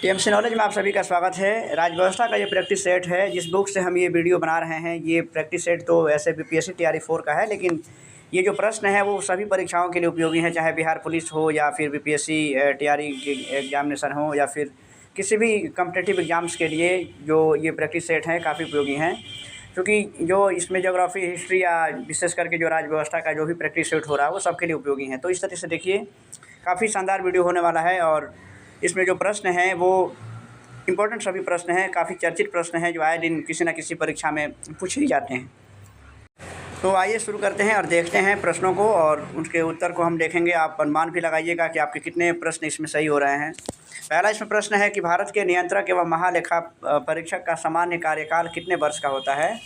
TMC knowledge में आप सभी का स्वागत है। राज्य व्यवस्था का ये प्रैक्टिस सेट है जिस बुक से हम ये वीडियो बना रहे हैं। ये प्रैक्टिस सेट तो ऐसे बीपीएससी तैयारी 4 का है, लेकिन ये जो प्रश्न है वो सभी परीक्षाओं के लिए उपयोगी है, चाहे बिहार पुलिस हो या फिर बीपीएससी तैयारी एग्जामिनेशन हो या फिर किसी भी कम्पिटिटिव एग्ज़ाम्स के लिए जो ये प्रैक्टिस सेट हैं काफ़ी उपयोगी हैं। क्योंकि जो इसमें ज्योग्राफी, हिस्ट्री या विशेष करके जो राज्य व्यवस्था का जो भी प्रैक्टिस सेट हो रहा है वो सबके लिए उपयोगी है। तो इस तरह से देखिए काफ़ी शानदार वीडियो होने वाला है और इसमें जो प्रश्न हैं वो इम्पोर्टेंट सभी प्रश्न हैं, काफ़ी चर्चित प्रश्न हैं जो आए दिन किसी न किसी परीक्षा में पूछे ही जाते हैं। तो आइए शुरू करते हैं और देखते हैं प्रश्नों को और उनके उत्तर को हम देखेंगे। आप अनुमान भी लगाइएगा कि आपके कितने प्रश्न इसमें सही हो रहे हैं। पहला इसमें प्रश्न है कि भारत के नियंत्रक एवं महालेखा परीक्षक का सामान्य कार्यकाल कितने वर्ष का होता है।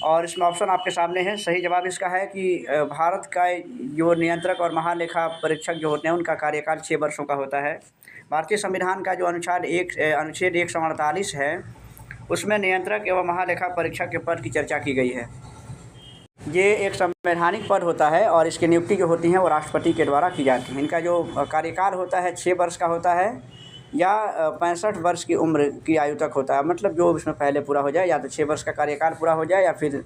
और इसमें ऑप्शन आपके सामने है। सही जवाब इसका है कि भारत का जो नियंत्रक और महालेखा परीक्षक जो होते हैं उनका कार्यकाल 6 वर्षों का होता है। भारतीय संविधान का जो अनुच्छेद 148 है उसमें नियंत्रक एवं महालेखा परीक्षक के पद की चर्चा की गई है। ये एक संवैधानिक पद होता है और इसकी नियुक्ति जो होती है वो राष्ट्रपति के द्वारा की जाती है। इनका जो कार्यकाल होता है 6 वर्ष का होता है या 65 वर्ष की उम्र की आयु तक होता है। मतलब जो इसमें पहले पूरा हो जाए, या तो 6 वर्ष का कार्यकाल पूरा हो जाए या फिर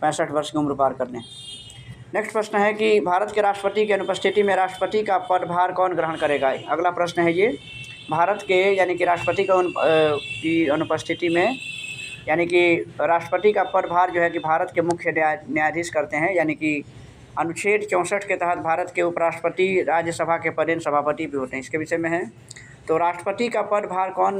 65 वर्ष की उम्र पार कर लें। नेक्स्ट प्रश्न है कि भारत के राष्ट्रपति की अनुपस्थिति में राष्ट्रपति का पदभार कौन ग्रहण करेगा। अगला प्रश्न है ये, भारत के यानी कि राष्ट्रपति की अनुपस्थिति में यानी कि राष्ट्रपति का पदभार जो है कि भारत के मुख्य न्यायाधीश करते हैं। यानी कि अनुच्छेद 64 के तहत भारत के उपराष्ट्रपति राज्यसभा के पदेन सभापति भी होते हैं। इसके विषय में है तो राष्ट्रपति का पदभार कौन,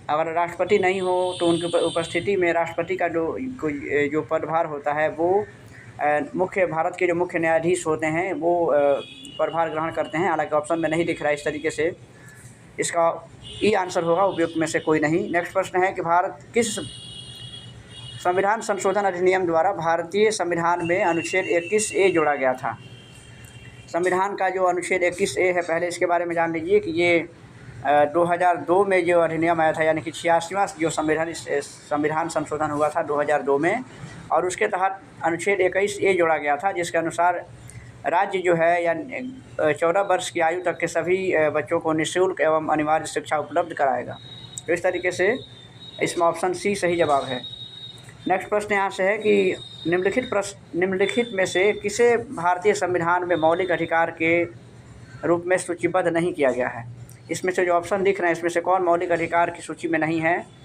अगर राष्ट्रपति नहीं हो तो उनकी उपस्थिति में राष्ट्रपति का जो पदभार होता है वो भारत के जो मुख्य न्यायाधीश होते हैं वो पदभार ग्रहण करते हैं। हालांकि ऑप्शन में नहीं दिख रहा है इस तरीके से, इसका ई आंसर होगा, उपयुक्त में से कोई नहीं। नेक्स्ट प्रश्न है कि भारत किस संविधान संशोधन अधिनियम द्वारा भारतीय संविधान में अनुच्छेद 21A जोड़ा गया था। संविधान का जो अनुच्छेद 21A है, पहले इसके बारे में जान लीजिए कि ये 2002 में जो अधिनियम आया था, यानी कि 86वां जो संविधान संशोधन हुआ था 2002 में, और उसके तहत अनुच्छेद 21A जोड़ा गया था जिसके अनुसार राज्य जो है या 14 वर्ष की आयु तक के सभी बच्चों को निःशुल्क एवं अनिवार्य शिक्षा उपलब्ध कराएगा। तो इस तरीके से इसमें ऑप्शन सी सही जवाब है। नेक्स्ट प्रश्न यहाँ से है कि निम्नलिखित में से किसे भारतीय संविधान में मौलिक अधिकार के रूप में सूचीबद्ध नहीं किया गया है। इसमें से जो ऑप्शन दिख रहे हैं इसमें से कौन मौलिक अधिकार की सूची में नहीं है।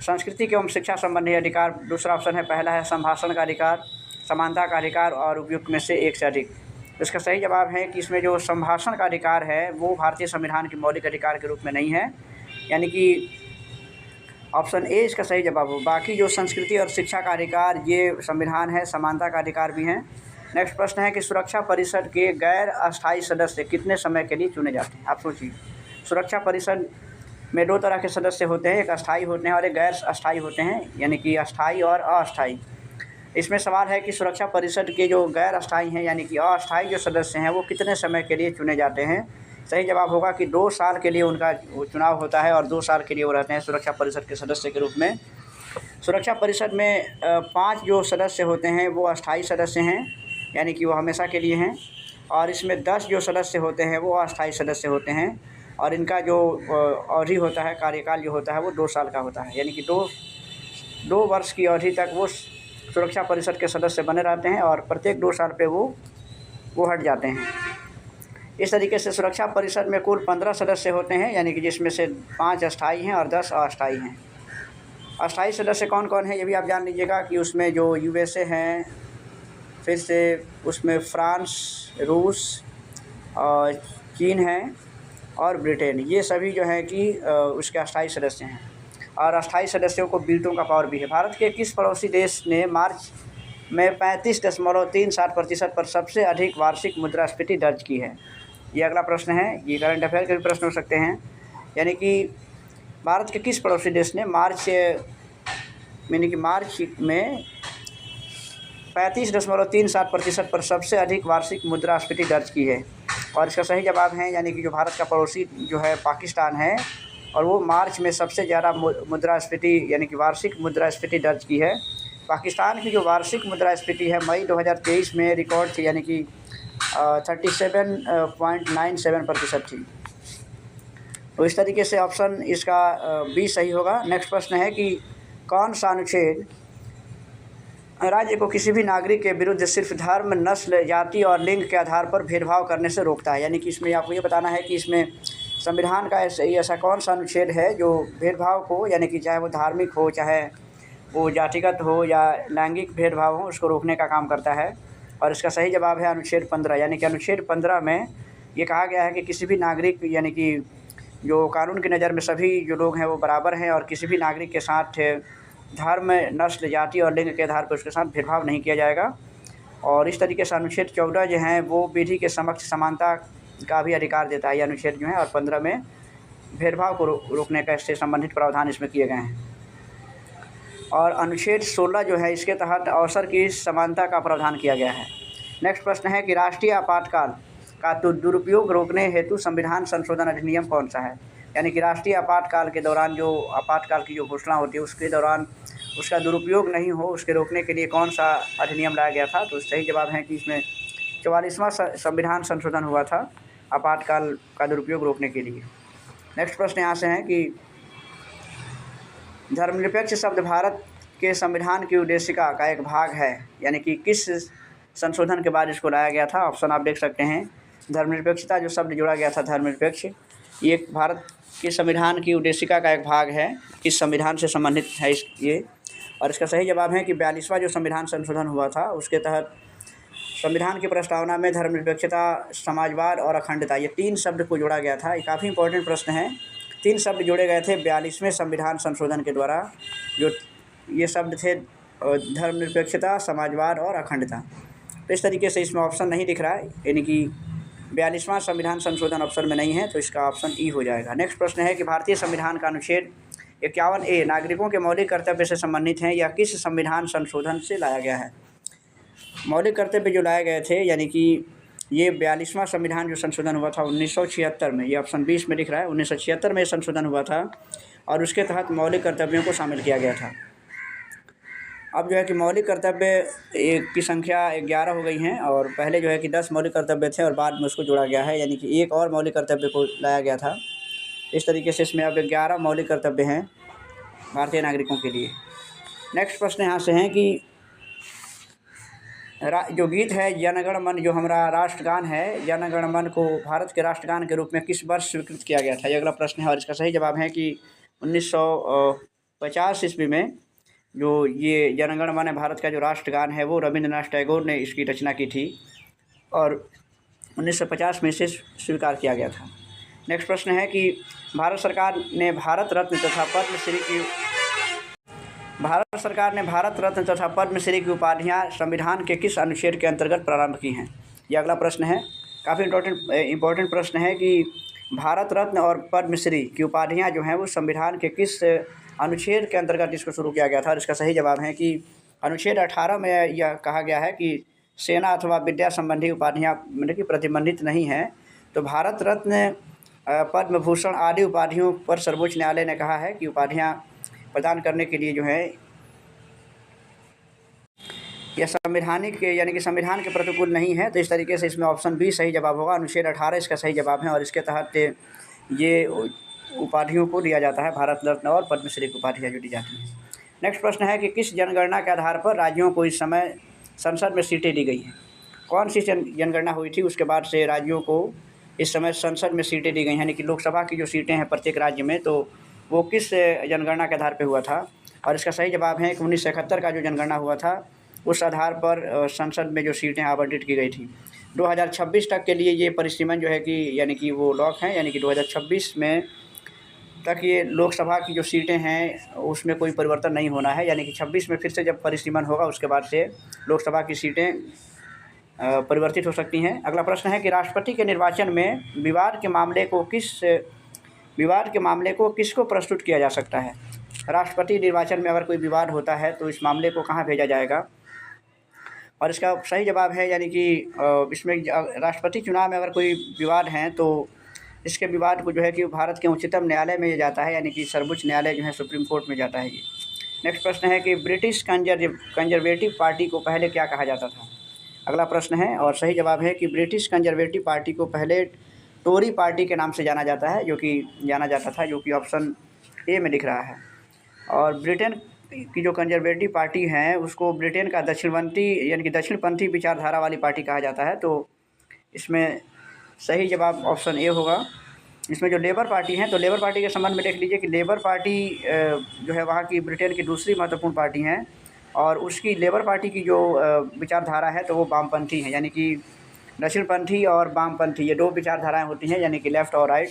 संस्कृति एवं शिक्षा संबंधी अधिकार दूसरा ऑप्शन है, पहला है संभाषण का अधिकार, समानता का अधिकार और उपयुक्त में से एक से अधिक। इसका सही जवाब है कि इसमें जो संभाषण का अधिकार है वो भारतीय संविधान के मौलिक अधिकार के रूप में नहीं है, यानी कि ऑप्शन ए इसका सही जवाब हो। बाकी जो संस्कृति और शिक्षा का अधिकार ये संविधान है, समानता का अधिकार भी है। नेक्स्ट प्रश्न है कि सुरक्षा परिषद के गैर अस्थायी सदस्य कितने समय के लिए चुने जाते हैं। आप सोचिए, सुरक्षा परिषद में 2 तरह के सदस्य होते हैं, एक अस्थायी होते हैं और एक गैर अस्थायी होते हैं, यानी कि अस्थायी और अस्थायी। इसमें सवाल है कि सुरक्षा परिषद के जो गैर अस्थायी हैं यानी कि अस्थायी जो सदस्य हैं वो कितने समय के लिए चुने जाते हैं। सही जवाब होगा कि 2 साल के लिए उनका चुनाव होता है और 2 साल के लिए वो रहते हैं सुरक्षा परिषद के सदस्य के रूप में। सुरक्षा परिषद में 5 जो सदस्य होते हैं वो अस्थायी सदस्य हैं, यानी कि वो हमेशा के लिए हैं, और इसमें 10 जो सदस्य होते हैं वो अस्थायी सदस्य होते हैं और इनका जो अवधि होता है, कार्यकाल जो होता है वो 2 साल का होता है। यानी कि 2 वर्ष की अवधि तक वो सुरक्षा परिषद के सदस्य बने रहते हैं और प्रत्येक 2 साल पे वो हट जाते हैं। इस तरीके से सुरक्षा परिषद में कुल 15 सदस्य होते हैं, यानी कि जिसमें से 5 अस्थायी हैं और 10 अस्थायी हैं। अस्थायी सदस्य कौन कौन है ये भी आप जान लीजिएगा कि उसमें जो USA हैं, फिर से उसमें फ्रांस, रूस और चीन हैं और ब्रिटेन, ये सभी जो हैं कि उसके अस्थायी सदस्य हैं। और अस्थायी सदस्यों को वीटो का पावर भी है। भारत के किस पड़ोसी देश ने मार्च में 35.37% पर सबसे अधिक वार्षिक मुद्रास्फीति दर्ज की है। ये अगला प्रश्न है, ये करंट अफेयर के भी प्रश्न हो सकते हैं। यानी कि भारत के किस पड़ोसी देश ने मार्च में 35.37% पर सबसे अधिक वार्षिक मुद्रास्फीति दर्ज की है। और इसका सही जवाब है यानी कि जो भारत का पड़ोसी जो है पाकिस्तान है, और वो मार्च में सबसे ज़्यादा मुद्रास्फीति यानी कि वार्षिक मुद्रास्फीति दर्ज की है। पाकिस्तान की जो वार्षिक मुद्रास्फीति है मई 2023 में रिकॉर्ड थी, यानी कि 37.97% थी। तो इस तरीके से ऑप्शन इसका बी सही होगा। नेक्स्ट प्रश्न है कि कौन सा अनुच्छेद राज्य को किसी भी नागरिक के विरुद्ध सिर्फ धर्म, नस्ल, जाति और लिंग के आधार पर भेदभाव करने से रोकता है। यानी कि इसमें आपको ये बताना है कि इसमें संविधान का ऐसा कौन सा अनुच्छेद है जो भेदभाव को, यानी कि चाहे वो धार्मिक हो, चाहे वो जातिगत हो या लैंगिक भेदभाव हो, उसको रोकने का काम करता है। और इसका सही जवाब है अनुच्छेद 15। यानी कि अनुच्छेद 15 में ये कहा गया है कि किसी भी नागरिक, यानी कि जो कानून की नज़र में सभी जो लोग हैं वो बराबर हैं और किसी भी नागरिक के साथ धर्म, नस्ल, जाति और लिंग के आधार पर उसके साथ भेदभाव नहीं किया जाएगा। और इस तरीके से अनुच्छेद 14 जो है वो विधि के समक्ष समानता का भी अधिकार देता है, ये अनुच्छेद जो है। और 15 में भेदभाव को रोकने का इससे संबंधित प्रावधान इसमें किए गए हैं। और अनुच्छेद 16 जो है इसके तहत अवसर की समानता का प्रावधान किया गया है। नेक्स्ट प्रश्न है कि राष्ट्रीय आपातकाल का दुरुपयोग रोकने हेतु संविधान संशोधन अधिनियम कौन सा है। यानी कि राष्ट्रीय आपातकाल के दौरान जो आपातकाल की जो घोषणा होती है उसके दौरान उसका दुरुपयोग नहीं हो, उसके रोकने के लिए कौन सा अधिनियम लाया गया था। तो सही जवाब है कि इसमें 44वां संविधान संशोधन हुआ था आपातकाल का दुरुपयोग रोकने के लिए। नेक्स्ट प्रश्न यहाँ से है कि धर्मनिरपेक्ष शब्द भारत के संविधान की उद्देशिका का एक भाग है। यानी कि किस संशोधन के बाद इसको लाया गया था। ऑप्शन आप देख सकते हैं। धर्मनिरपेक्षता जो शब्द जोड़ा गया था, धर्मनिरपेक्ष, ये भारत के संविधान की उद्देशिका का एक भाग है, इस संविधान से संबंधित है ये। और इसका सही जवाब है कि 42वां जो संविधान संशोधन हुआ था उसके तहत संविधान की प्रस्तावना में धर्मनिरपेक्षता, समाजवाद और अखंडता, ये 3 शब्द को जोड़ा गया था। ये काफ़ी इंपॉर्टेंट प्रश्न है। 3 शब्द जोड़े गए थे 42वें संविधान संशोधन के द्वारा। जो ये शब्द थे धर्मनिरपेक्षता, समाजवाद और अखंडता। तो इस तरीके से इसमें ऑप्शन नहीं दिख रहा है, यानी कि 42वां संविधान संशोधन ऑप्शन में नहीं है, तो इसका ऑप्शन ई हो जाएगा। नेक्स्ट प्रश्न है कि भारतीय संविधान का अनुच्छेद 51A नागरिकों के मौलिक कर्तव्य से संबंधित है या किस संविधान संशोधन से लाया गया है। मौलिक कर्तव्य जो लाए गए थे, यानी कि ये 42वां संविधान जो संशोधन हुआ था 1976 में, ये ऑप्शन 20 में दिख रहा है, 1976 में संशोधन हुआ था और उसके तहत मौलिक कर्तव्यों को शामिल किया गया था। अब जो है कि मौलिक कर्तव्य की संख्या 11 हो गई हैं और पहले जो है कि 10 मौलिक कर्तव्य थे और बाद में उसको जोड़ा गया है, यानी कि एक और मौलिक कर्तव्य को लाया गया था। इस तरीके से इसमें अब 11 मौलिक कर्तव्य हैं भारतीय नागरिकों के लिए। नेक्स्ट प्रश्न यहाँ से हैं कि जो गीत है जन गण मन, जो हमारा राष्ट्रगान है, जन गण मन को भारत के राष्ट्रगान के रूप में किस वर्ष स्वीकृत किया गया था, ये अगला प्रश्न है। और इसका सही जवाब है कि 1950 ईस्वी में जो ये जन गण मन भारत का जो राष्ट्रगान है वो रविंद्रनाथ टैगोर ने इसकी रचना की थी और 1950 में इसे स्वीकार किया गया था। नेक्स्ट प्रश्न है कि भारत सरकार ने भारत रत्न तथा पद्मश्री की उपाधियाँ संविधान के किस अनुच्छेद के अंतर्गत प्रारंभ की हैं, ये अगला प्रश्न है। काफ़ी इम्पोर्टेंट प्रश्न है कि भारत रत्न और पद्मश्री की उपाधियाँ जो हैं वो संविधान के किस अनुच्छेद के अंतर्गत इसको शुरू किया गया था। और इसका सही जवाब है कि अनुच्छेद 18 में यह कहा गया है कि सेना अथवा विद्या संबंधी उपाधियाँ मतलब कि प्रतिबंधित नहीं हैं। तो भारत रत्न, पद्म भूषण आदि उपाधियों पर सर्वोच्च न्यायालय ने कहा है कि उपाधियाँ प्रदान करने के लिए जो है यह संवैधानिक, यानी कि संविधान के प्रतिकूल नहीं है। तो इस तरीके से इसमें ऑप्शन बी सही जवाब होगा। अनुच्छेद 18 इसका सही जवाब है और इसके तहत ये उपाधियों को दिया जाता है, भारत रत्न और पद्मश्री की उपाधियाँ जो दी जाती हैं। नेक्स्ट प्रश्न है कि किस जनगणना के आधार पर राज्यों को इस समय संसद में सीटें दी गई हैं। कौन सी जनगणना हुई थी उसके बाद से राज्यों को इस समय संसद में सीटें दी गई हैं, यानी कि लोकसभा की जो सीटें हैं प्रत्येक राज्य में, तो वो किस जनगणना के आधार पर हुआ था। और इसका सही जवाब है कि 1971 का जो जनगणना हुआ था उस आधार पर संसद में जो सीटें आवंटित की गई थी। 2026 तक के लिए ये परिसीमन जो है कि यानी कि वो लॉक हैं, यानी कि 2026 में तक ये लोकसभा की जो सीटें हैं उसमें कोई परिवर्तन नहीं होना है। यानी कि 26 में फिर से जब परिसीमन होगा उसके बाद से लोकसभा की सीटें परिवर्तित हो सकती हैं। अगला प्रश्न है कि राष्ट्रपति के निर्वाचन में विवाद के मामले को किसको प्रस्तुत किया जा सकता है। राष्ट्रपति निर्वाचन में अगर कोई विवाद होता है तो इस मामले को कहाँ भेजा जाएगा। और इसका सही जवाब है, यानी कि इसमें राष्ट्रपति चुनाव में अगर कोई विवाद हैं तो इसके विवाद को जो है कि भारत के उच्चतम न्यायालय में जाता है, यानी कि सर्वोच्च न्यायालय जो है सुप्रीम कोर्ट में जाता है ये। नेक्स्ट प्रश्न है कि ब्रिटिश कंजर्वेटिव पार्टी को पहले क्या कहा जाता था। अगला प्रश्न है और सही जवाब है कि ब्रिटिश कंजर्वेटिव पार्टी को पहले टोरी पार्टी के नाम से जाना जाता है, जो कि ऑप्शन ए में दिख रहा है। और ब्रिटेन की जो कंजर्वेटिव पार्टी है उसको ब्रिटेन का दक्षिणपंथी यानी कि दक्षिणपंथी विचारधारा वाली पार्टी कहा जाता है। तो इसमें सही जवाब ऑप्शन ए होगा। इसमें जो लेबर पार्टी है, तो लेबर पार्टी के संबंध में देख लीजिए कि लेबर पार्टी जो है वहाँ की ब्रिटेन की दूसरी महत्वपूर्ण पार्टी है, और उसकी लेबर पार्टी की जो विचारधारा है तो वो वामपंथी है, यानी कि दक्षिणपंथी और वामपंथी ये दो विचारधाराएं होती हैं, यानी कि लेफ़्ट और राइट।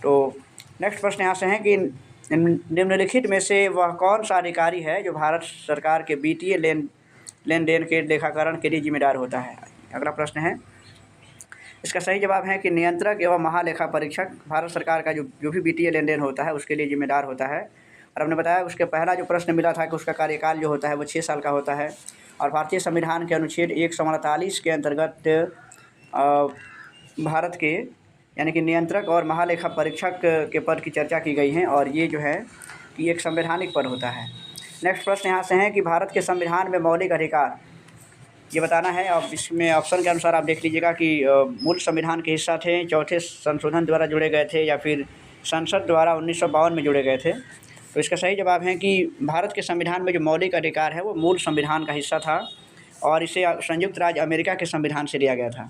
तो नेक्स्ट प्रश्न यहाँ से है कि निम्नलिखित में से वह कौन सा अधिकारी है जो भारत सरकार के वित्तीय लेन देन के लेखाकरण के लिए जिम्मेदार होता है। अगला प्रश्न है, इसका सही जवाब है कि नियंत्रक एवं महालेखा परीक्षक भारत सरकार का जो भी वित्तीय लेन देन होता है उसके लिए जिम्मेदार होता है। और हमने बताया उसके पहला जो प्रश्न मिला था कि उसका कार्यकाल जो होता है वो 6 साल का होता है, और भारतीय संविधान के अनुच्छेद 148 के अंतर्गत भारत के यानी कि नियंत्रक और महालेखा परीक्षक के पद की चर्चा की गई है, और ये जो है कि एक संवैधानिक पद होता है। नेक्स्ट प्रश्न यहाँ से है कि भारत के संविधान में मौलिक अधिकार ये बताना है। अब इसमें ऑप्शन के अनुसार आप देख लीजिएगा कि मूल संविधान के हिस्सा थे, चौथे संशोधन द्वारा जुड़े गए थे, या फिर संसद द्वारा 1952 में जुड़े गए थे। तो इसका सही जवाब है कि भारत के संविधान में जो मौलिक अधिकार है वो मूल संविधान का हिस्सा था, और इसे संयुक्त राज्य अमेरिका के संविधान से लिया गया था।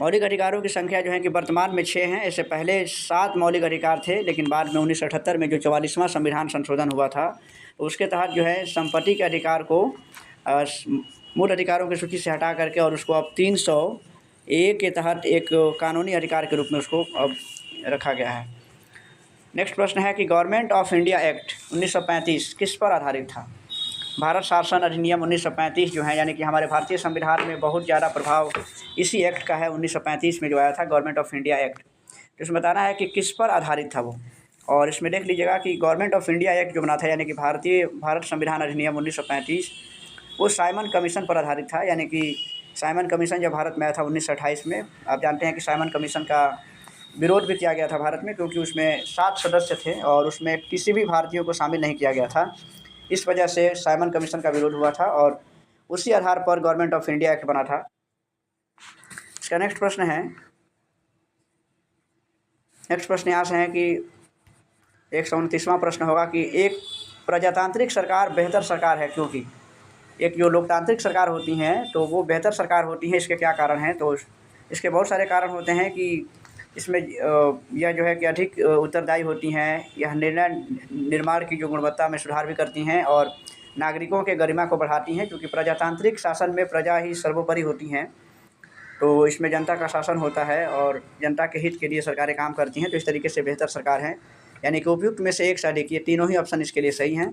मौलिक अधिकारों की संख्या जो है कि वर्तमान में 6 हैं। इससे पहले 7 मौलिक अधिकार थे, लेकिन बाद में 1978 में जो 44वां संविधान संशोधन हुआ था तो उसके तहत जो है संपत्ति के अधिकार को मूल अधिकारों की सूची से हटा करके और उसको अब 300A के तहत एक कानूनी अधिकार के रूप में उसको अब रखा गया है। नेक्स्ट प्रश्न है कि गवर्नमेंट ऑफ इंडिया एक्ट 1935 किस पर आधारित था। भारत शासन अधिनियम 1935 जो है, यानी कि हमारे भारतीय संविधान में बहुत ज़्यादा प्रभाव इसी एक्ट का है। 1935 में जो आया था गवर्नमेंट ऑफ इंडिया एक्ट, तो इसमें बताना है कि किस पर आधारित था वो। और इसमें देख लीजिएगा कि गवर्नमेंट ऑफ इंडिया एक्ट जो बना था, यानी कि भारत संविधान अधिनियम 1935, वो साइमन कमीशन पर आधारित था। यानी कि साइमन कमीशन जब भारत में आया था 1928 में, आप जानते हैं कि साइमन कमीशन का विरोध भी किया गया था भारत में, क्योंकि उसमें 7 सदस्य थे और उसमें किसी भी भारतीयों को शामिल नहीं किया गया था। इस वजह से साइमन कमीशन का विरोध हुआ था और उसी आधार पर गवर्नमेंट ऑफ इंडिया एक्ट बना था। इसका नेक्स्ट प्रश्न यहाँ से है कि 129वां प्रश्न होगा कि एक प्रजातांत्रिक सरकार बेहतर सरकार है क्योंकि। एक जो लोकतांत्रिक सरकार होती हैं तो वो बेहतर सरकार होती हैं, इसके क्या कारण हैं। तो इसके बहुत सारे कारण होते हैं कि इसमें यह जो है कि अधिक उत्तरदायी होती हैं, यह निर्णय निर्माण की जो गुणवत्ता में सुधार भी करती हैं और नागरिकों के गरिमा को बढ़ाती हैं, क्योंकि प्रजातांत्रिक शासन में प्रजा ही सर्वोपरि होती हैं। तो इसमें जनता का शासन होता है और जनता के हित के लिए सरकारें काम करती हैं, तो इस तरीके से बेहतर सरकार है। यानी कि उपयुक्त में से एक से अधिक, ये तीनों ही ऑप्शन इसके लिए सही हैं।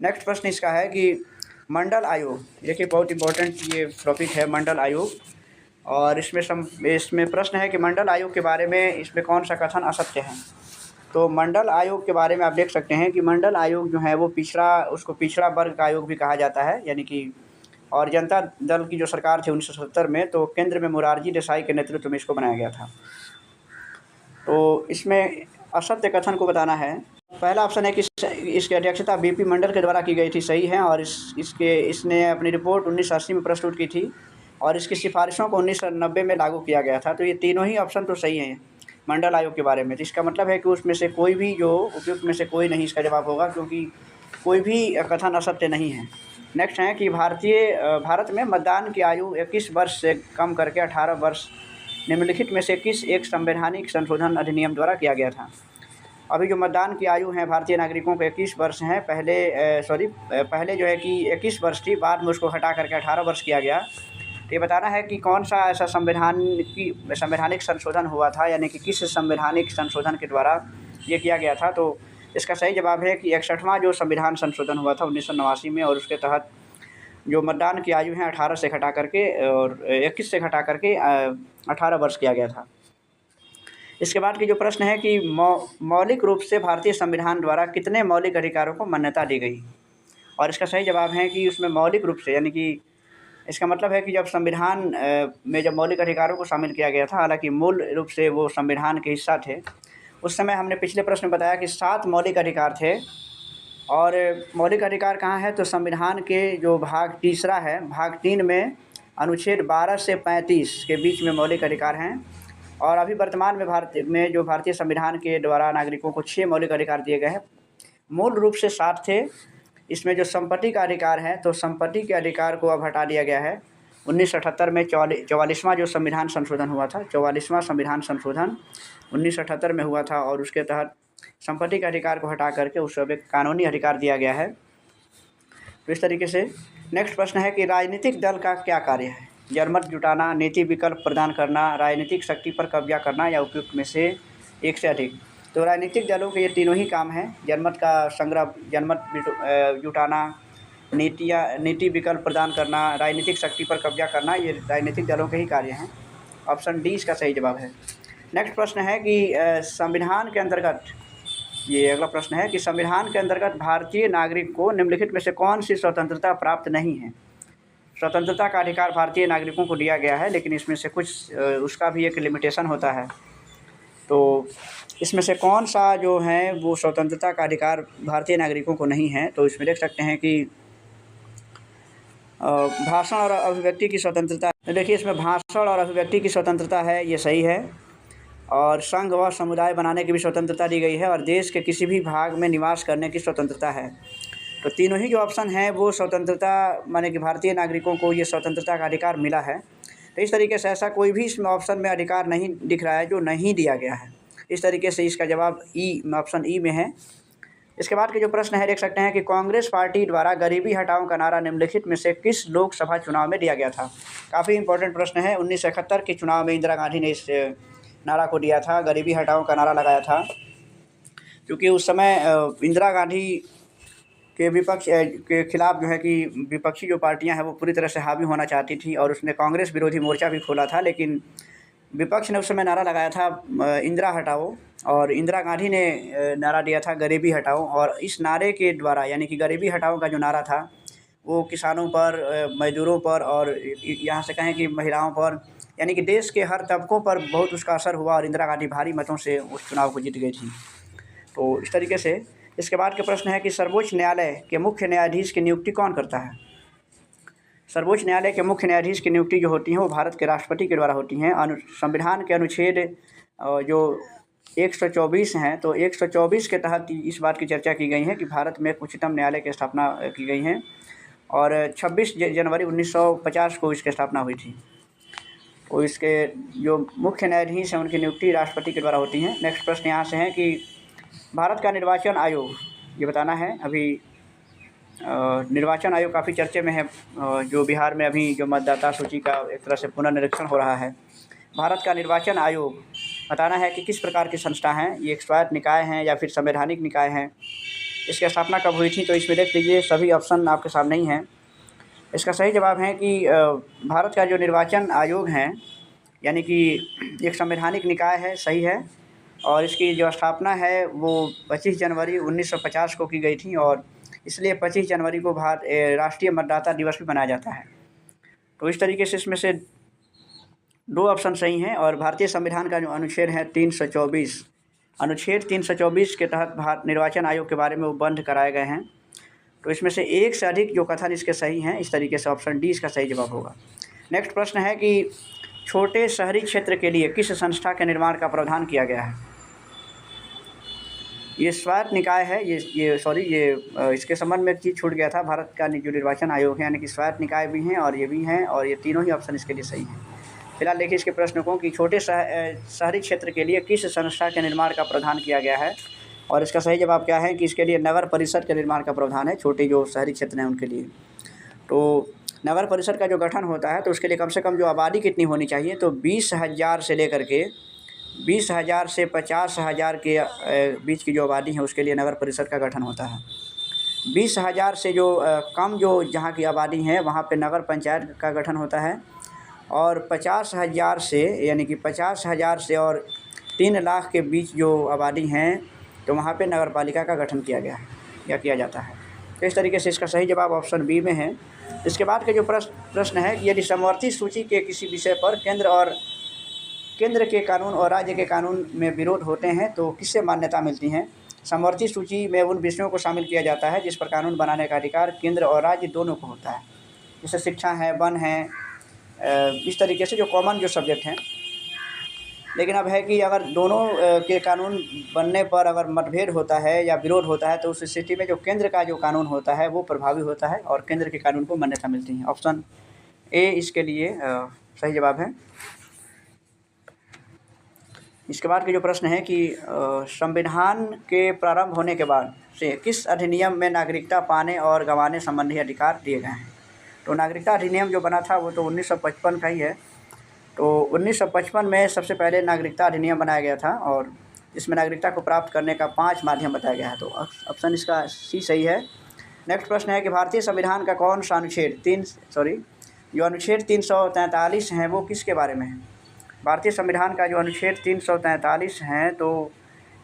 नेक्स्ट प्रश्न इसका है कि मंडल आयोग, देखिए बहुत इंपॉर्टेंट ये टॉपिक है मंडल आयोग, और इसमें प्रश्न है कि मंडल आयोग के बारे में इसमें कौन सा कथन असत्य है। तो मंडल आयोग के बारे में आप देख सकते हैं कि मंडल आयोग जो है वो उसको पिछड़ा वर्ग का आयोग भी कहा जाता है। यानी कि और जनता दल की जो सरकार थी 1970 में, तो केंद्र में मोरारजी देसाई के नेतृत्व में इसको बनाया गया था। तो इसमें असत्य कथन को बताना है। पहला ऑप्शन है कि इसकी अध्यक्षता बीपी मंडल के द्वारा की गई थी, सही है। और इसने अपनी रिपोर्ट 1980 में प्रस्तुत की थी और इसकी सिफारिशों को 1990 में लागू किया गया था। तो ये तीनों ही ऑप्शन तो सही हैं मंडल आयोग के बारे में। तो इसका मतलब है कि उसमें से कोई भी जो उपयुक्त में से कोई नहीं इसका जवाब होगा, क्योंकि कोई भी कथन असत्य नहीं है। नेक्स्ट है कि भारत में मतदान की आयु 21 वर्ष से कम करके 18 वर्ष निम्नलिखित में से किस एक संवैधानिक संशोधन अधिनियम द्वारा किया गया था। अभी जो मतदान की आयु है भारतीय नागरिकों को 21 वर्ष हैं। पहले जो है कि 21 वर्ष थी, बाद में उसको हटा करके 18 वर्ष किया गया। तो ये बताना है कि कौन सा ऐसा संवैधानिक संशोधन हुआ था, यानी कि किस संवैधानिक संशोधन के द्वारा ये किया गया था। तो इसका सही जवाब है कि 61वां जो संविधान संशोधन हुआ था 1989 में, और उसके तहत जो मतदान की आयु है 18 से घटा करके और 21 से घटा करके 18 वर्ष किया गया था। इसके बाद की जो प्रश्न है कि मौलिक रूप से भारतीय संविधान द्वारा कितने मौलिक अधिकारों को मान्यता दी गई। और इसका सही जवाब है कि उसमें मौलिक रूप से, यानी कि इसका मतलब है कि जब संविधान में जब मौलिक अधिकारों को शामिल किया गया था, हालांकि मूल रूप से वो संविधान के हिस्सा थे, उस समय हमने पिछले प्रश्न में बताया कि 7 मौलिक अधिकार थे। और मौलिक अधिकार कहाँ है, तो संविधान के जो भाग तीसरा है, भाग 3 में अनुच्छेद 12 से 35 के बीच में मौलिक अधिकार हैं। और अभी वर्तमान में भारत में जो भारतीय संविधान के द्वारा नागरिकों को 6 मौलिक अधिकार दिए गए हैं, मूल रूप से 7 थे। इसमें जो संपत्ति का अधिकार है, तो संपत्ति के अधिकार को अब हटा दिया गया है। 1978 में 44वां जो संविधान संशोधन हुआ था, 44वां संविधान संशोधन 1978 में हुआ था, और उसके तहत संपत्ति के अधिकार को हटा करके उस अब एक कानूनी अधिकार दिया गया है। तो इस तरीके से नेक्स्ट प्रश्न है कि राजनीतिक दल का क्या कार्य है? जनमत जुटाना, नीति विकल्प प्रदान करना, राजनीतिक शक्ति पर कब्जा करना, या उपयुक्त में से एक से अधिक। तो राजनीतिक दलों के ये तीनों ही काम हैं, जनमत का संग्रह, जनमत जुटाना, नीति विकल्प प्रदान करना, राजनीतिक शक्ति पर कब्जा करना, ये राजनीतिक दलों के ही कार्य हैं। ऑप्शन डी इसका सही जवाब है। नेक्स्ट प्रश्न है कि संविधान के अंतर्गत, ये अगला प्रश्न है कि संविधान के अंतर्गत भारतीय नागरिक को निम्नलिखित में से कौन सी स्वतंत्रता प्राप्त नहीं है? स्वतंत्रता का अधिकार भारतीय नागरिकों को दिया गया है, लेकिन इसमें से कुछ उसका भी एक लिमिटेशन होता है। तो इसमें से कौन सा जो है वो स्वतंत्रता का अधिकार भारतीय नागरिकों को नहीं है? तो इसमें देख सकते हैं कि भाषण और अभिव्यक्ति की स्वतंत्रता। देखिए, इसमें भाषण और अभिव्यक्ति की स्वतंत्रता है, ये सही है। और संघ व समुदाय बनाने की भी स्वतंत्रता दी गई है, और देश के किसी भी भाग में निवास करने की स्वतंत्रता है। तो तीनों ही जो ऑप्शन हैं वो स्वतंत्रता, माने कि भारतीय नागरिकों को ये स्वतंत्रता का अधिकार मिला है। तो इस तरीके से ऐसा कोई भी इसमें ऑप्शन में अधिकार नहीं दिख रहा है जो नहीं दिया गया है। इस तरीके से इसका जवाब ऑप्शन ई में है। इसके बाद के जो प्रश्न है देख सकते हैं कि कांग्रेस पार्टी द्वारा गरीबी हटाओ का नारा निम्नलिखित में से किस लोकसभा चुनाव में दिया गया था? काफ़ी इंपॉर्टेंट प्रश्न है। 1971 के चुनाव में इंदिरा गांधी ने इस नारा को दिया था, गरीबी हटाओ का नारा लगाया था, क्योंकि उस समय इंदिरा गांधी के विपक्ष के खिलाफ जो है कि विपक्षी जो पार्टियां हैं वो पूरी तरह से हावी होना चाहती थी, और उसने कांग्रेस विरोधी मोर्चा भी खोला था। लेकिन विपक्ष ने उस समय नारा लगाया था इंदिरा हटाओ, और इंदिरा गांधी ने नारा दिया था गरीबी हटाओ। और इस नारे के द्वारा, यानी कि गरीबी हटाओ का जो नारा था वो किसानों पर, मजदूरों पर, और यहाँ से कहें कि महिलाओं पर, यानी कि देश के हर तबकों पर बहुत उसका असर हुआ, और इंदिरा गांधी भारी मतों से उस चुनाव को जीत गई थी। तो इस तरीके से इसके बाद के प्रश्न है कि सर्वोच्च न्यायालय के मुख्य न्यायाधीश की नियुक्ति कौन करता है? सर्वोच्च न्यायालय के मुख्य न्यायाधीश की नियुक्ति जो होती है वो भारत के राष्ट्रपति के द्वारा होती हैं। संविधान के अनुच्छेद जो 124 हैं, तो 124 के तहत इस बात की चर्चा की गई है कि भारत में उच्चतम न्यायालय की स्थापना की गई है, और 26 जनवरी 1950 को इसकी स्थापना हुई थी। तो इसके जो मुख्य न्यायाधीश हैं उनकी नियुक्ति राष्ट्रपति के द्वारा होती हैं। नेक्स्ट प्रश्न यहाँ से है कि भारत का निर्वाचन आयोग, ये बताना है। अभी निर्वाचन आयोग काफ़ी चर्चे में है, जो बिहार में अभी जो मतदाता सूची का एक तरह से पुनर्निरीक्षण हो रहा है। भारत का निर्वाचन आयोग बताना है कि किस प्रकार की संस्था हैं, ये एक स्वायत्त निकाय हैं या फिर संवैधानिक निकाय हैं, इसकी स्थापना कब हुई थी? तो इसमें देख लीजिए, सभी ऑप्शन आपके सामने ही हैं। इसका सही जवाब है कि भारत का जो निर्वाचन आयोग है, यानी कि एक संवैधानिक निकाय है, सही है। और इसकी जो स्थापना है वो 25 जनवरी 1950 को की गई थी, और इसलिए 25 जनवरी को राष्ट्रीय मतदाता दिवस भी मनाया जाता है। तो इस तरीके से इसमें से 2 ऑप्शन सही हैं। और भारतीय संविधान का जो अनुच्छेद है 324, अनुच्छेद 324 के तहत निर्वाचन आयोग के बारे में वो बंद कराए गए हैं। तो इसमें से एक से अधिक जो कथन इसके सही हैं। इस तरीके से ऑप्शन डी इसका सही जवाब होगा। नेक्स्ट प्रश्न है कि छोटे शहरी क्षेत्र के लिए किस संस्था के निर्माण का प्रावधान किया गया है? ये स्वायत्त निकाय है, ये इसके संबंध में एक चीज़ छूट गया था। भारत का जो निर्वाचन आयोग है, यानी कि स्वायत्त निकाय भी हैं और ये भी हैं, और ये तीनों ही ऑप्शन इसके लिए सही हैं। फिलहाल देखिए इसके प्रश्न को कि छोटे शहरी क्षेत्र के लिए किस संस्था के निर्माण का प्रावधान किया गया है, और इसका सही जवाब क्या है कि इसके लिए नगर परिषद के निर्माण का प्रावधान है, छोटे जो शहरी क्षेत्र हैं उनके लिए। तो नगर परिषद का जो गठन होता है तो उसके लिए कम से कम जो आबादी कितनी होनी चाहिए, तो 20,000 से लेकर के 20,000 से 50,000 के बीच की जो आबादी है उसके लिए नगर परिषद का गठन होता है। 20,000 से जो कम जो जहाँ की आबादी है वहाँ पे नगर पंचायत का गठन होता है, और 50,000 से, यानी कि 50,000 से और 3 लाख के बीच जो आबादी हैं तो वहाँ पे नगर पालिका का गठन किया गया है या किया जाता है। तो इस तरीके से इसका सही जवाब ऑप्शन बी में है। इसके बाद के जो प्रश्न है कि यदि समवर्ती सूची के किसी विषय पर केंद्र के कानून और राज्य के कानून में विरोध होते हैं तो किससे मान्यता मिलती है? समवर्ती सूची में उन विषयों को शामिल किया जाता है जिस पर कानून बनाने का अधिकार केंद्र और राज्य दोनों को होता है, जैसे शिक्षा है, वन है, इस तरीके से जो कॉमन जो सब्जेक्ट हैं। लेकिन अब है कि अगर दोनों के कानून बनने पर अगर मतभेद होता है या विरोध होता है तो उस स्थिति में जो केंद्र का जो कानून होता है वो प्रभावी होता है और केंद्र के कानून को मान्यता मिलती है। ऑप्शन ए इसके लिए सही जवाब है। इसके बाद के जो प्रश्न है कि संविधान के प्रारंभ होने के बाद से किस अधिनियम में नागरिकता पाने और गंवाने संबंधी अधिकार दिए गए हैं। तो नागरिकता अधिनियम जो बना था वो तो 1955 का ही है। तो 1955 में सबसे पहले नागरिकता अधिनियम बनाया गया था और इसमें नागरिकता को प्राप्त करने का 5 माध्यम बताया गया है। तो ऑप्शन इसका सी सही है। नेक्स्ट प्रश्न है कि भारतीय संविधान का कौन सा अनुच्छेद जो अनुच्छेद 343 हैं वो किसके बारे में है। भारतीय संविधान का जो अनुच्छेद 343 हैं तो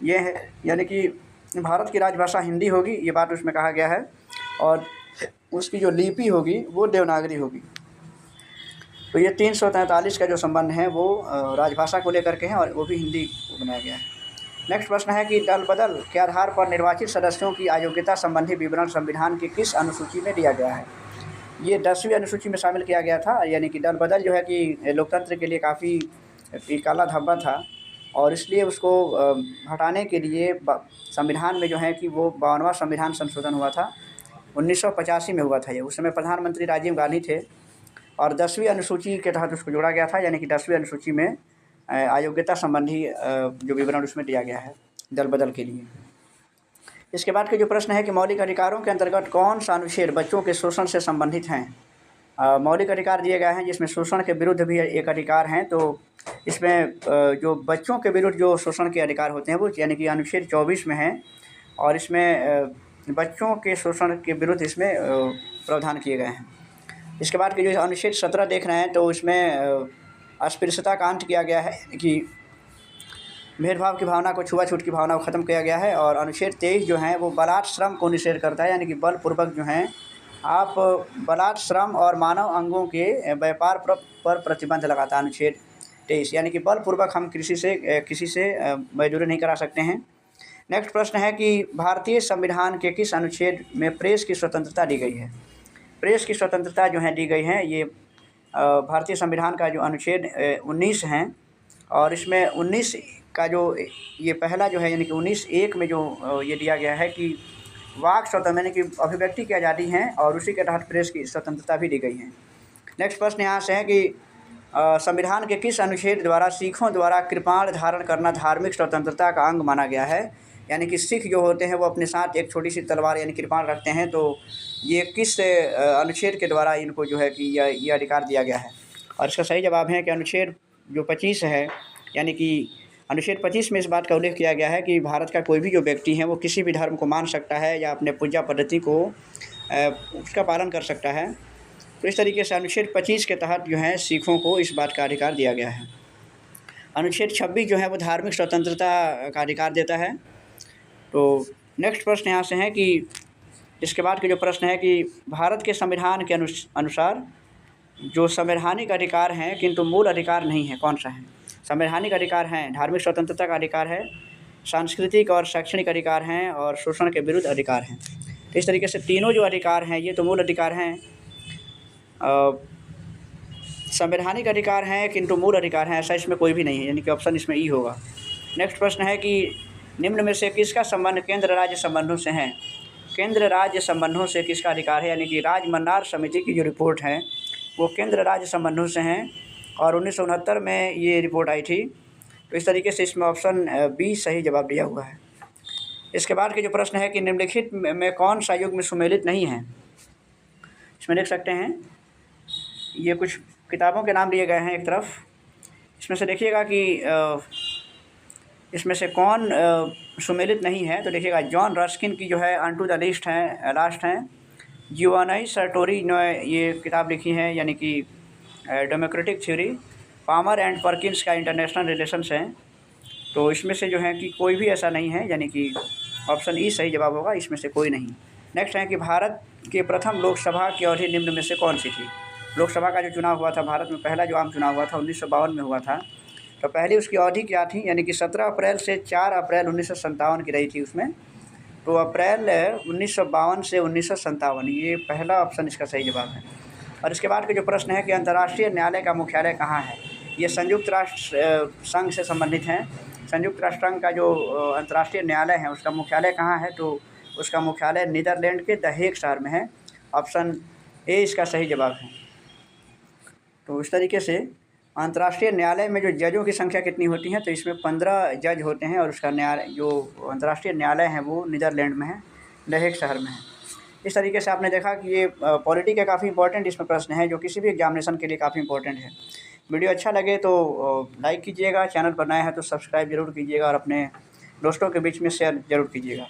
ये है यानी कि भारत की राजभाषा हिंदी होगी, ये बात उसमें कहा गया है, और उसकी जो लिपि होगी वो देवनागरी होगी। तो ये 343 का जो संबंध है वो राजभाषा को लेकर के हैं और वो भी हिंदी को बनाया गया है। नेक्स्ट प्रश्न है कि दल बदल के आधार पर निर्वाचित सदस्यों की अयोग्यता संबंधी विवरण संविधान की किस अनुसूची में दिया गया है। ये 10वीं अनुसूची में शामिल किया गया था। यानी कि दल बदल जो है कि लोकतंत्र के लिए काफ़ी काला धब्बा था और इसलिए उसको हटाने के लिए संविधान में जो है कि वो 52वां संविधान संशोधन हुआ था, 1985 में हुआ था ये। उस समय प्रधानमंत्री राजीव गांधी थे और 10वीं अनुसूची के तहत उसको जोड़ा गया था। यानी कि 10वीं अनुसूची में अयोग्यता संबंधी जो विवरण उसमें दिया गया है दल बदल के लिए। इसके बाद के जो प्रश्न है कि मौलिक अधिकारों के अंतर्गत कौन सा अनुच्छेद बच्चों के शोषण से संबंधित हैं। मौलिक अधिकार दिए गए हैं जिसमें शोषण के विरुद्ध भी एक अधिकार हैं। तो इसमें जो बच्चों के विरुद्ध जो शोषण के अधिकार होते हैं वो यानी कि अनुच्छेद 24 में है और इसमें बच्चों के शोषण के विरुद्ध इसमें प्रावधान किए गए हैं। इसके बाद के जो अनुच्छेद 17 देख रहे हैं तो इसमें अस्पृश्यता का अंत किया गया है कि भेदभाव की भावना को, छुआछूत की भावना को ख़त्म किया गया है। और अनुच्छेद 23 जो है वो बलात् श्रम को निषेध करता है। यानी कि बलपूर्वक जो है आप बलात् श्रम और मानव अंगों के व्यापार पर प्रतिबंध लगाता है अनुच्छेद 23। यानी कि बलपूर्वक हम किसी से मजदूरी नहीं करा सकते हैं। नेक्स्ट प्रश्न है कि भारतीय संविधान के किस अनुच्छेद में प्रेस की स्वतंत्रता दी गई है। प्रेस की स्वतंत्रता जो है दी गई है ये भारतीय संविधान का जो अनुच्छेद 19 हैं और इसमें 19 का जो ये पहला जो है यानी कि 19(1) में जो ये दिया गया है कि वाक स्वतंत्रता यानी कि अभिव्यक्ति की आज़ादी है और उसी के तहत प्रेस की स्वतंत्रता भी दी गई है। नेक्स्ट प्रश्न यहाँ से है कि संविधान के किस अनुच्छेद द्वारा सिखों द्वारा कृपाण धारण करना धार्मिक स्वतंत्रता का अंग माना गया है। यानी कि सिख जो होते हैं वो अपने साथ एक छोटी सी तलवार यानी कृपाण रखते हैं। तो ये किस अनुच्छेद के द्वारा इनको जो है कि ये अधिकार दिया गया है। और इसका सही जवाब है कि अनुच्छेद जो 25 है यानी कि अनुच्छेद 25 में इस बात का उल्लेख किया गया है कि भारत का कोई भी जो व्यक्ति है वो किसी भी धर्म को मान सकता है या अपने पूजा पद्धति को उसका पालन कर सकता है। तो इस तरीके से अनुच्छेद 25 के तहत जो है सिखों को इस बात का अधिकार दिया गया है। अनुच्छेद 26 जो है वो धार्मिक स्वतंत्रता का अधिकार देता है। तो नेक्स्ट प्रश्न यहाँ से है कि इसके बाद के जो प्रश्न है कि भारत के संविधान के अनुसार जो संवैधानिक अधिकार हैं किंतु मूल अधिकार नहीं है, कौन सा है। संवैधानिक अधिकार हैं, धार्मिक स्वतंत्रता का अधिकार है, सांस्कृतिक और शैक्षणिक अधिकार हैं और शोषण के विरुद्ध अधिकार हैं। तो इस तरीके से तीनों जो अधिकार हैं ये तो मूल अधिकार हैं, संवैधानिक अधिकार हैं किंतु मूल अधिकार हैं, ऐसा इसमें कोई भी नहीं है। यानी कि ऑप्शन इसमें ई होगा। नेक्स्ट प्रश्न है कि निम्न में से किसका संबंध केंद्र राज्य संबंधों से है। केंद्र राज्य संबंधों से किसका अधिकार है। यानी कि राजमन्नार समिति की जो रिपोर्ट है वो केंद्र राज्य संबंधों से हैं और 1969 में ये रिपोर्ट आई थी। तो इस तरीके से इसमें ऑप्शन बी सही जवाब दिया हुआ है। इसके बाद के जो प्रश्न है कि निम्नलिखित में कौन सा युग में सुमेलित नहीं है। इसमें देख सकते हैं ये कुछ किताबों के नाम लिए गए हैं एक तरफ। इसमें से देखिएगा कि इसमें से कौन सुमेलित नहीं है। तो देखिएगा जॉन रस्किन की जो है अनटू द लिस्ट है लास्ट हैं। जियोवानी सर्टोरी ने ये किताब लिखी है यानी कि democratic theory. Palmer and Perkins का इंटरनेशनल रिलेशंस हैं। तो इसमें से जो है कि कोई भी ऐसा नहीं है, यानी कि ऑप्शन ई सही जवाब होगा, इसमें से कोई नहीं। नेक्स्ट है कि भारत के प्रथम लोकसभा की अवधि निम्न में से कौन सी थी। लोकसभा का जो चुनाव हुआ था भारत में, पहला जो आम चुनाव हुआ था 1952 में हुआ था। तो पहली उसकी अवधि क्या थी, यानी कि 17 अप्रैल से 4 अप्रैल 1957 की रही थी उसमें। तो अप्रैल 1952 से 1957, ये पहला ऑप्शन इसका सही जवाब है। और इसके बाद के जो प्रश्न है कि अंतर्राष्ट्रीय न्यायालय का मुख्यालय कहाँ है। ये संयुक्त राष्ट्र संघ से संबंधित हैं। संयुक्त राष्ट्र संघ का जो अंतर्राष्ट्रीय न्यायालय है उसका मुख्यालय कहाँ है, तो उसका मुख्यालय नीदरलैंड के द हेग शहर में है। ऑप्शन ए इसका सही जवाब है। तो इस तरीके से अंतर्राष्ट्रीय न्यायालय में जो जजों की संख्या कितनी होती है, तो इसमें 15 जज होते हैं और उसका न्यायालय जो अंतर्राष्ट्रीय न्यायालय है वो नीदरलैंड में है, द हेग शहर में है। इस तरीके से आपने देखा कि ये पॉलिटी का काफ़ी इंपॉर्टेंट इसमें प्रश्न है जो किसी भी एग्जामिनेशन के लिए काफ़ी इंपॉर्टेंट है। वीडियो अच्छा लगे तो लाइक कीजिएगा, चैनल पर नया है तो सब्सक्राइब जरूर कीजिएगा और अपने दोस्तों के बीच में शेयर ज़रूर कीजिएगा।